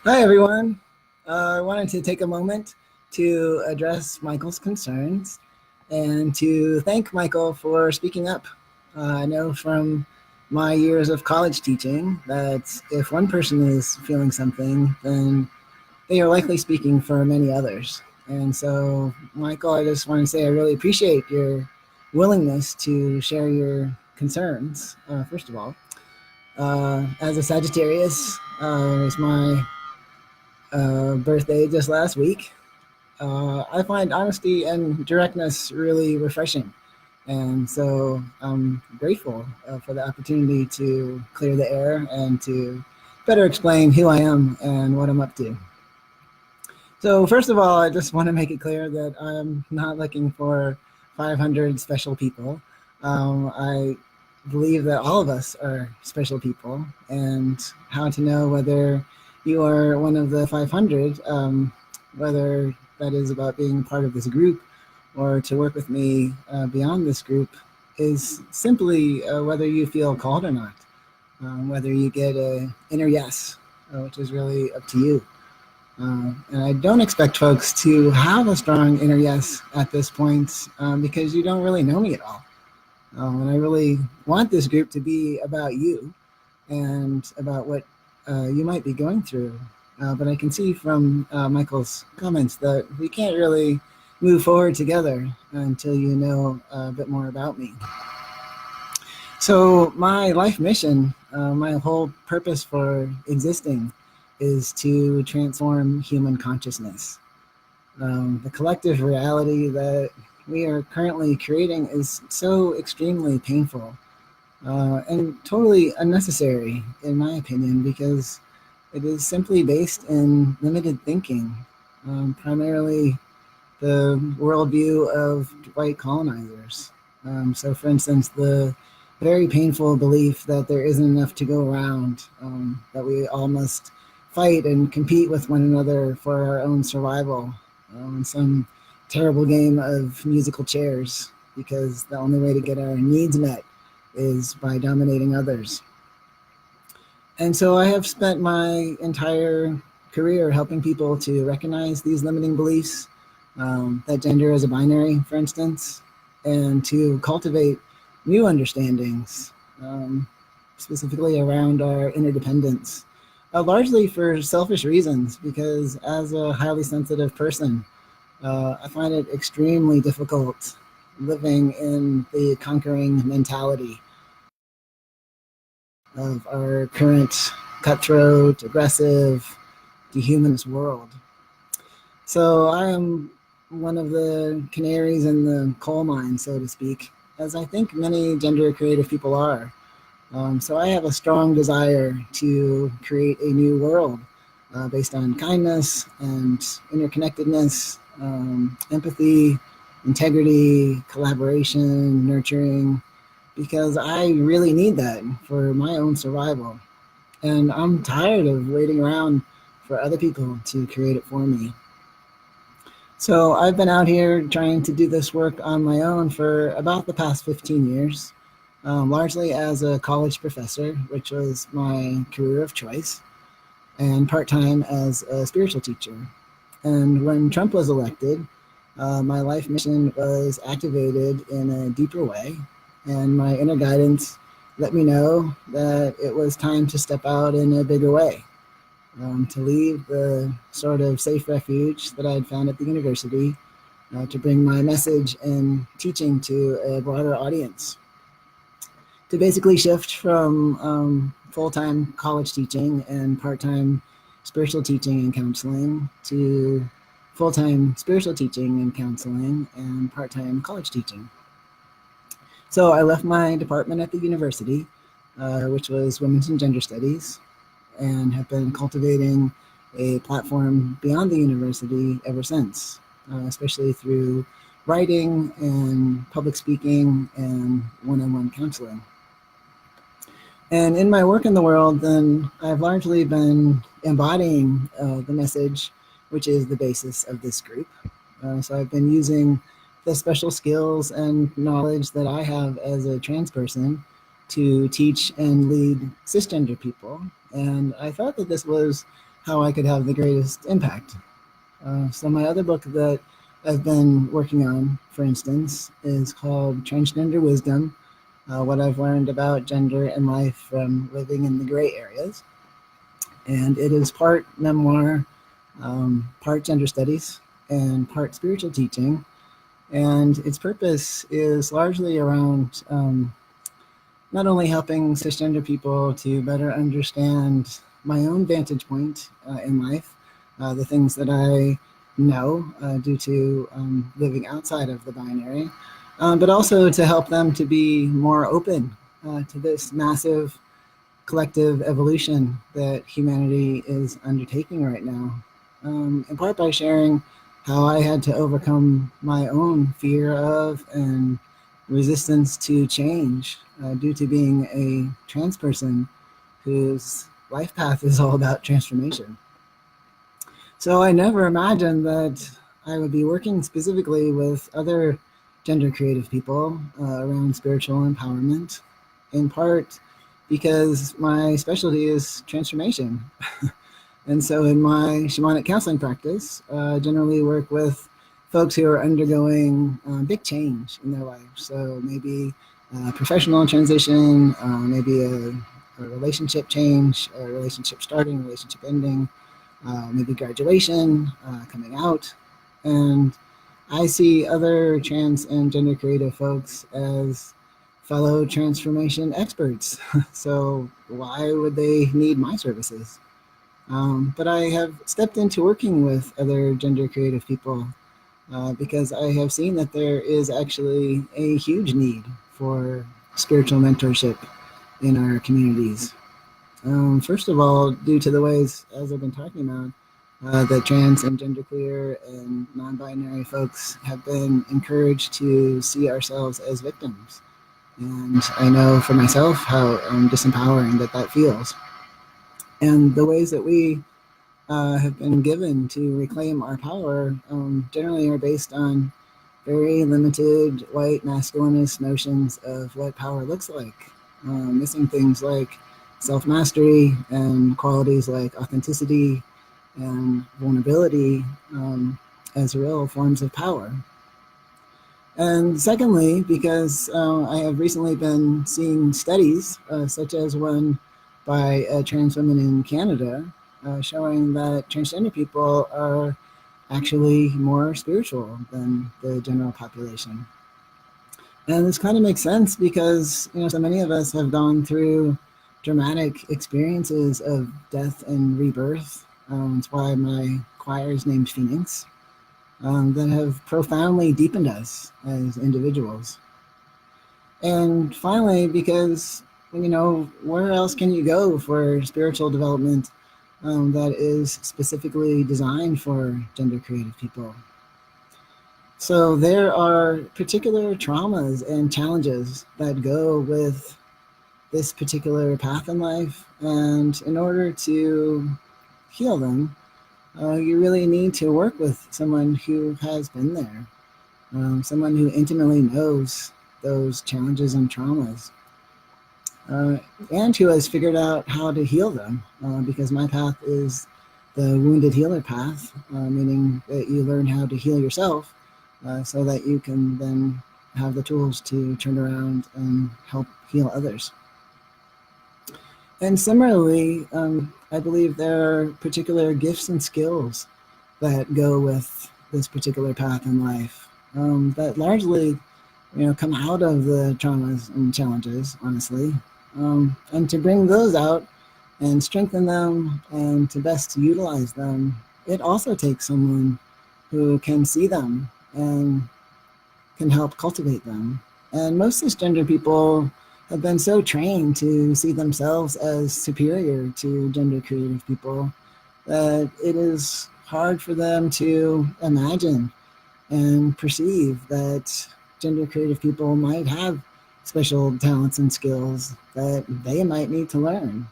Hi, everyone. I wanted to take a moment to address Michael's concerns and to thank Michael for speaking up. I know from my years of college teaching that if one person is feeling something, then they are likely speaking for many others. And so, Michael, I just want to say I really appreciate your willingness to share your concerns, first of all. As a Sagittarius, it was my birthday just last week. I find honesty and directness really refreshing. And so I'm grateful for the opportunity to clear the air and to better explain who I am and what I'm up to. So, first of all, I just want to make it clear that I'm not looking for 500 special people. I believe that all of us are special people, and how to know whether you are one of the 500, whether that is about being part of this group or to work with me beyond this group, is simply whether you feel called or not, whether you get an inner yes, which is really up to you. And I don't expect folks to have a strong inner yes at this point because you don't really know me at all. And I really want this group to be about you and about what you might be going through. But I can see from Michael's comments that we can't really move forward together until you know a bit more about me. So my life mission, my whole purpose for existing is to transform human consciousness. The collective reality that we are currently creating is so extremely painful and totally unnecessary, in my opinion, because it is simply based in limited thinking, primarily the worldview of white colonizers. So, for instance, the very painful belief that there isn't enough to go around, that we all must fight and compete with one another for our own survival in some terrible game of musical chairs, because the only way to get our needs met is by dominating others. And so I have spent my entire career helping people to recognize these limiting beliefs, that gender is a binary, for instance, and to cultivate new understandings, specifically around our interdependence, largely for selfish reasons, because as a highly sensitive person, I find it extremely difficult living in the conquering mentality of our current cutthroat, aggressive, dehumanist world. So I am one of the canaries in the coal mine, so to speak, as I think many gender creative people are. So I have a strong desire to create a new world based on kindness and interconnectedness, empathy, integrity, collaboration, nurturing, because I really need that for my own survival. And I'm tired of waiting around for other people to create it for me. So I've been out here trying to do this work on my own for about the past 15 years, largely as a college professor, which was my career of choice, and part-time as a spiritual teacher. And when Trump was elected, my life mission was activated in a deeper way, and my inner guidance let me know that it was time to step out in a bigger way, to leave the sort of safe refuge that I had found at the university, to bring my message and teaching to a broader audience, to basically shift from full-time college teaching and part-time spiritual teaching and counseling to full-time spiritual teaching and counseling and part-time college teaching. So I left my department at the university, which was Women's and Gender Studies, and have been cultivating a platform beyond the university ever since, especially through writing and public speaking and one-on-one counseling. And in my work in the world, then I've largely been embodying the message, which is the basis of this group. So I've been using the special skills and knowledge that I have as a trans person to teach and lead cisgender people. And I thought that this was how I could have the greatest impact. So my other book that I've been working on, for instance, is called Transgender Wisdom, What I've Learned About Gender and Life from Living in the Gray Areas. And it is part memoir, part gender studies, and part spiritual teaching. And its purpose is largely around not only helping cisgender people to better understand my own vantage point in life, the things that I know due to living outside of the binary, but also to help them to be more open to this massive collective evolution that humanity is undertaking right now, in part by sharing how I had to overcome my own fear of and resistance to change due to being a trans person whose life path is all about transformation. So I never imagined that I would be working specifically with other gender creative people around spiritual empowerment, in part because my specialty is transformation. And so in my shamanic counseling practice, I generally work with folks who are undergoing big change in their life. So maybe a professional transition, maybe a relationship change, a relationship starting, relationship ending, maybe graduation, coming out. And I see other trans and gender creative folks as fellow transformation experts. So why would they need my services? But I have stepped into working with other gender creative people because I have seen that there is actually a huge need for spiritual mentorship in our communities. First of all, due to the ways, as I've been talking about, that trans and genderqueer and non-binary folks have been encouraged to see ourselves as victims. And I know for myself how disempowering that feels. And the ways that we have been given to reclaim our power generally are based on very limited white masculinist notions of what power looks like, missing things like self-mastery and qualities like authenticity and vulnerability as real forms of power. And secondly, because I have recently been seeing studies, such as one by trans women in Canada, showing that transgender people are actually more spiritual than the general population. And this kind of makes sense because, so many of us have gone through dramatic experiences of death and rebirth. That's why my choir is named Phoenix. That have profoundly deepened us as individuals. And finally, because, where else can you go for spiritual development that is specifically designed for gender creative people? So there are particular traumas and challenges that go with this particular path in life. And in order to heal them, you really need to work with someone who has been there, someone who intimately knows those challenges and traumas, and who has figured out how to heal them, because my path is the wounded healer path, meaning that you learn how to heal yourself so that you can then have the tools to turn around and help heal others. And similarly, I believe there are particular gifts and skills that go with this particular path in life that largely, come out of the traumas and challenges, honestly. And to bring those out and strengthen them and to best utilize them, it also takes someone who can see them and can help cultivate them. And most cisgender people have been so trained to see themselves as superior to gender creative people that it is hard for them to imagine and perceive that gender creative people might have special talents and skills that they might need to learn.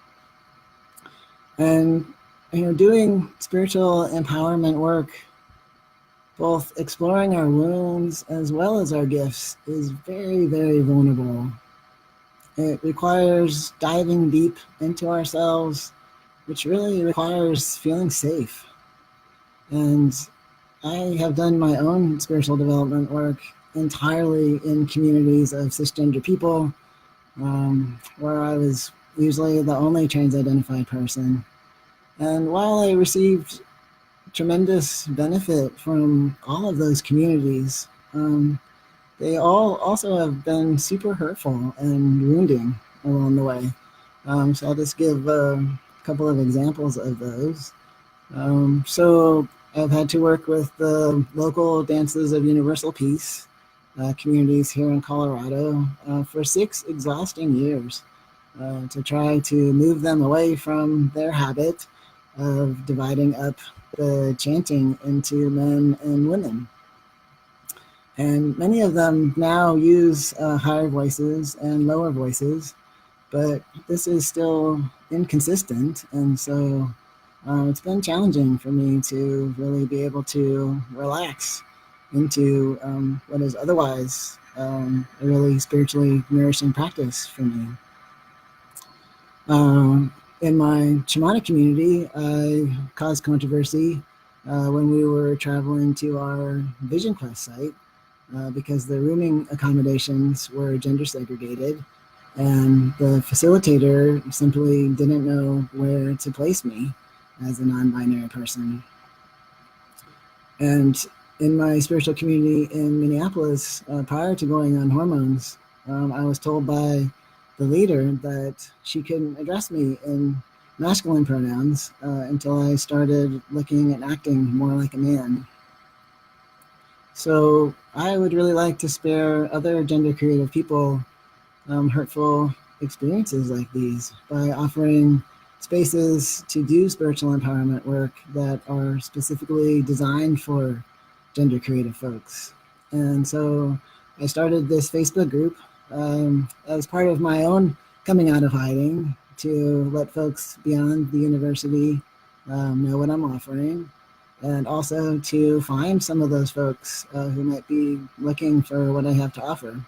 And, doing spiritual empowerment work, both exploring our wounds as well as our gifts, is very, very vulnerable. It requires diving deep into ourselves which really requires feeling safe. And I have done my own spiritual development work entirely in communities of cisgender people, where I was usually the only trans-identified person. And while I received tremendous benefit from all of those communities, they all also have been super hurtful and wounding along the way. So I'll just give a couple of examples of those. So I've had to work with the local Dances of Universal Peace communities here in Colorado for 6 exhausting years to try to move them away from their habit of dividing up the chanting into men and women. And many of them now use higher voices and lower voices, but this is still inconsistent. And so it's been challenging for me to really be able to relax into what is otherwise a really spiritually nourishing practice for me. In my shamanic community, I caused controversy when we were traveling to our Vision Quest site because the rooming accommodations were gender segregated, and the facilitator simply didn't know where to place me as a non-binary person. And in my spiritual community in Minneapolis, prior to going on hormones, I was told by the leader that she couldn't address me in masculine pronouns until I started looking and acting more like a man. So I would really like to spare other gender creative people hurtful experiences like these by offering spaces to do spiritual empowerment work that are specifically designed for gender creative folks. And so I started this Facebook group as part of my own coming out of hiding to let folks beyond the university know what I'm offering, and also to find some of those folks who might be looking for what I have to offer,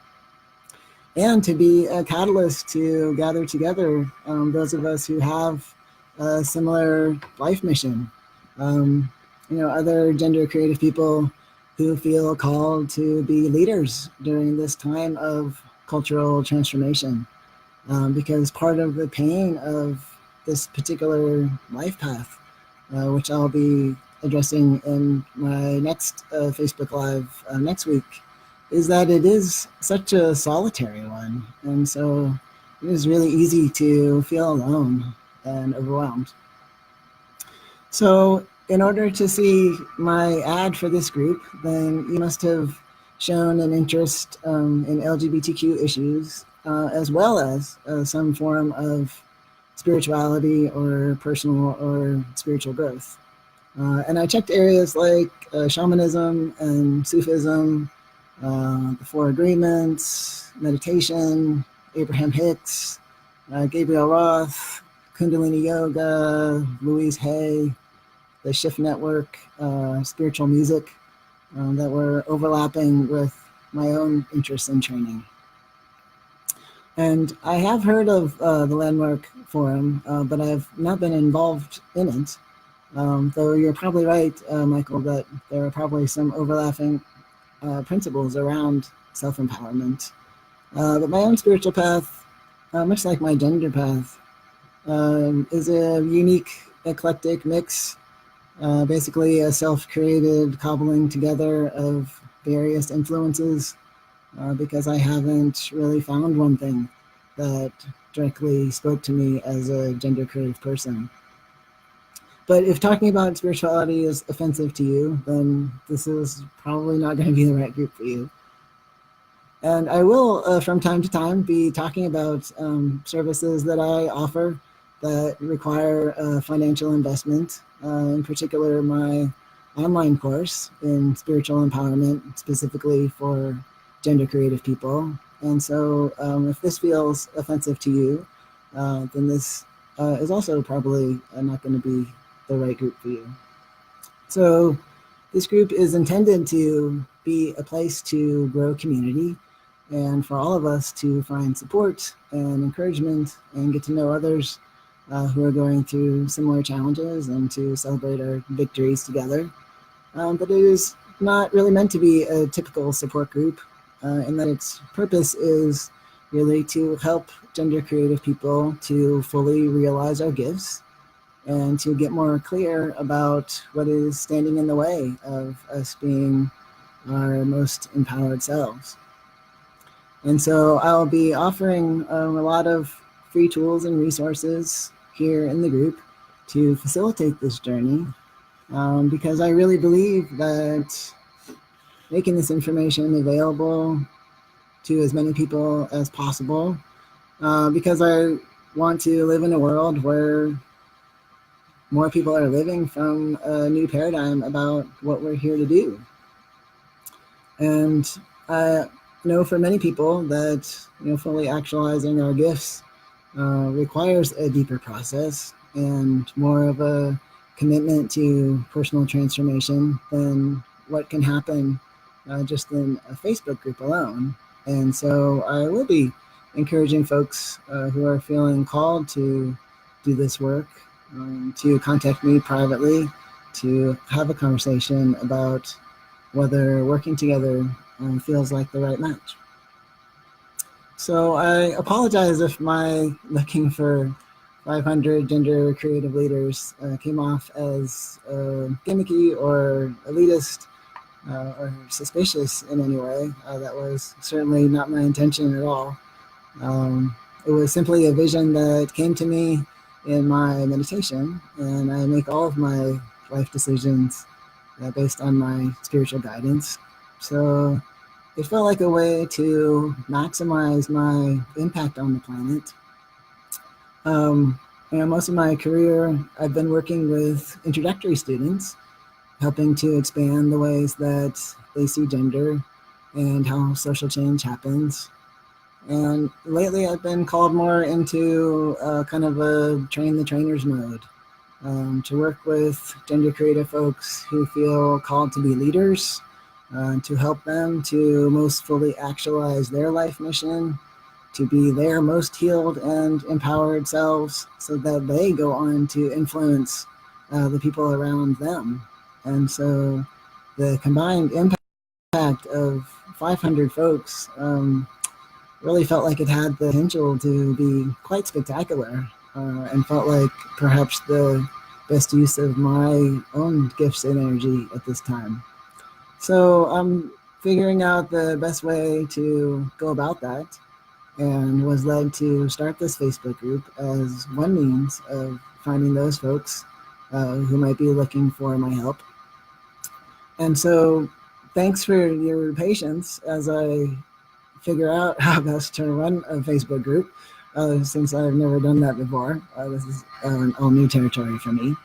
and to be a catalyst to gather together those of us who have a similar life mission. Other gender creative people who feel called to be leaders during this time of cultural transformation. Because part of the pain of this particular life path, which I'll be addressing in my next Facebook Live next week, is that it is such a solitary one. And so it is really easy to feel alone and overwhelmed. So in order to see my ad for this group, then you must have shown an interest in LGBTQ issues, as well as some form of spirituality or personal or spiritual growth. And I checked areas like shamanism and Sufism, the Four Agreements, meditation, Abraham Hicks, Gabriel Roth, Kundalini Yoga, Louise Hay, the Shift Network, spiritual music that were overlapping with my own interests in training. And I have heard of the Landmark Forum, but I have not been involved in it. Though you're probably right, Michael, that there are probably some overlapping principles around self-empowerment. But my own spiritual path, much like my gender path, is a unique, eclectic mix, basically a self-created cobbling together of various influences, because I haven't really found one thing that directly spoke to me as a gender creative person. But if talking about spirituality is offensive to you, then this is probably not going to be the right group for you. And I will, from time to time, be talking about services that I offer that require financial investment, in particular my online course in spiritual empowerment, specifically for gender creative people. And so if this feels offensive to you, then this is also probably not going to be the right group for you. So this group is intended to be a place to grow community and for all of us to find support and encouragement and get to know others who are going through similar challenges and to celebrate our victories together. But it is not really meant to be a typical support group, in that its purpose is really to help gender creative people to fully realize our gifts and to get more clear about what is standing in the way of us being our most empowered selves. And so I'll be offering a lot of free tools and resources here in the group to facilitate this journey, because I really believe that making this information available to as many people as possible, because I want to live in a world where more people are living from a new paradigm about what we're here to do. And I know for many people that fully actualizing our gifts requires a deeper process and more of a commitment to personal transformation than what can happen just in a Facebook group alone. And so I will be encouraging folks who are feeling called to do this work to contact me privately to have a conversation about whether working together feels like the right match. So I apologize if my looking for 500 gender creative leaders came off as gimmicky or elitist or suspicious in any way. That was certainly not my intention at all. It was simply a vision that came to me in my meditation, and I make all of my life decisions based on my spiritual guidance. So it felt like a way to maximize my impact on the planet. Most of my career, I've been working with introductory students, helping to expand the ways that they see gender and how social change happens. And lately I've been called more into kind of a train the trainers mode, to work with gender creative folks who feel called to be leaders, to help them to most fully actualize their life mission, to be their most healed and empowered selves so that they go on to influence the people around them. And so the combined impact of 500 folks really felt like it had the potential to be quite spectacular, and felt like perhaps the best use of my own gifts and energy at this time. So I'm figuring out the best way to go about that, and was led to start this Facebook group as one means of finding those folks who might be looking for my help. And so thanks for your patience as I figure out how best to run a Facebook group, since I've never done that before. This is all new territory for me.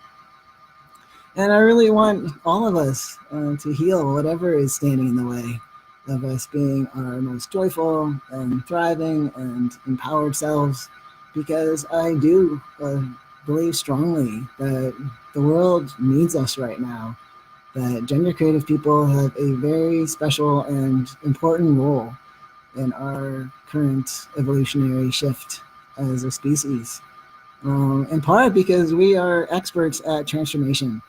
And I really want all of us to heal whatever is standing in the way of us being our most joyful and thriving and empowered selves, because I do believe strongly that the world needs us right now, that gender creative people have a very special and important role in our current evolutionary shift as a species, in part because we are experts at transformation.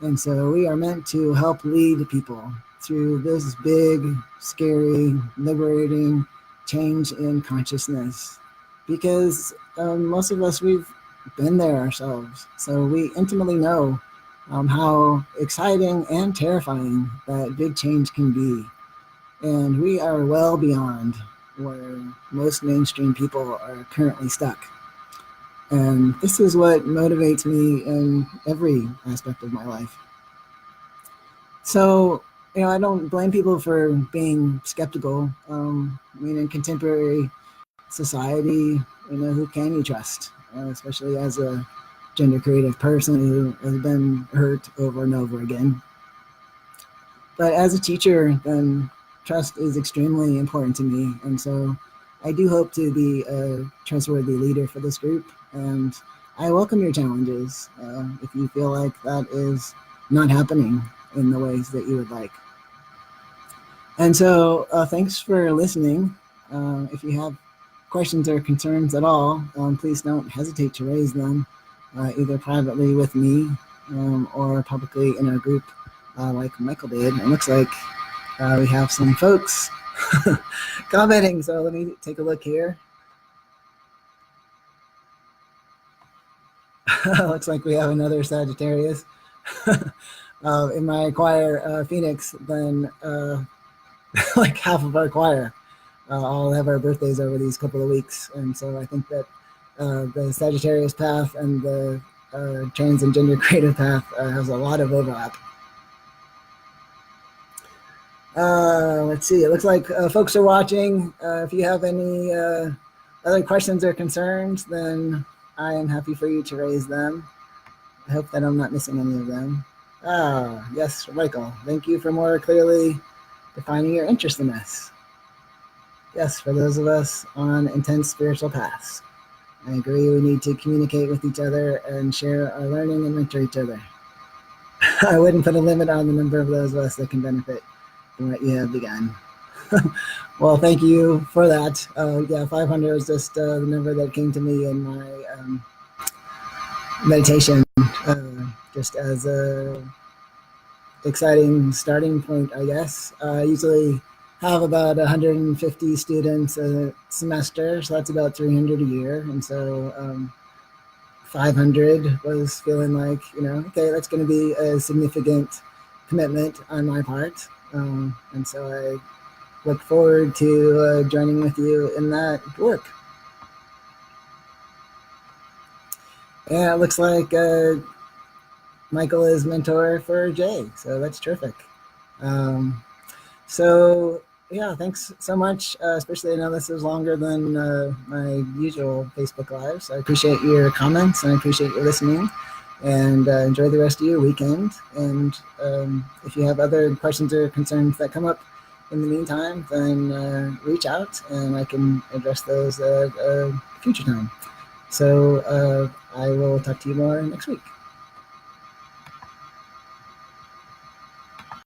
And so we are meant to help lead people through this big, scary, liberating change in consciousness. Because most of us, we've been there ourselves. So we intimately know how exciting and terrifying that big change can be. And we are well beyond where most mainstream people are currently stuck. And this is what motivates me in every aspect of my life. So, I don't blame people for being skeptical. In contemporary society, who can you trust? Especially as a gender creative person who has been hurt over and over again. But as a teacher, then trust is extremely important to me. And so I do hope to be a trustworthy leader for this group. And I welcome your challenges if you feel like that is not happening in the ways that you would like. And so thanks for listening. If you have questions or concerns at all, please don't hesitate to raise them, either privately with me or publicly in our group, like Michael did. It looks like we have some folks commenting, so let me take a look here. Looks like we have another Sagittarius in my choir, Phoenix. Then like half of our choir all have our birthdays over these couple of weeks, and so I think that the Sagittarius path and the trans and gender creative path has a lot of overlap. Let's see. It looks like folks are watching. If you have any other questions or concerns, then I am happy for you to raise them. I hope that I'm not missing any of them. Yes, Michael. Thank you for more clearly defining your interest in this. Yes, for those of us on intense spiritual paths. I agree we need to communicate with each other and share our learning and mentor each other. I wouldn't put a limit on the number of those of us that can benefit from what you have begun. Well, thank you for that. Yeah, 500 is just the number that came to me in my meditation, just as a exciting starting point, I guess. I usually have about 150 students a semester, so that's about 300 a year. And so 500 was feeling like, okay, that's going to be a significant commitment on my part. And so I look forward to joining with you in that work. Yeah, it looks like Michael is mentor for Jay, so that's terrific. So yeah, thanks so much, especially I know this is longer than my usual Facebook Live, so I appreciate your comments and I appreciate your listening, and enjoy the rest of your weekend. And if you have other questions or concerns that come up in the meantime, then reach out and I can address those at a future time. So I will talk to you more next week.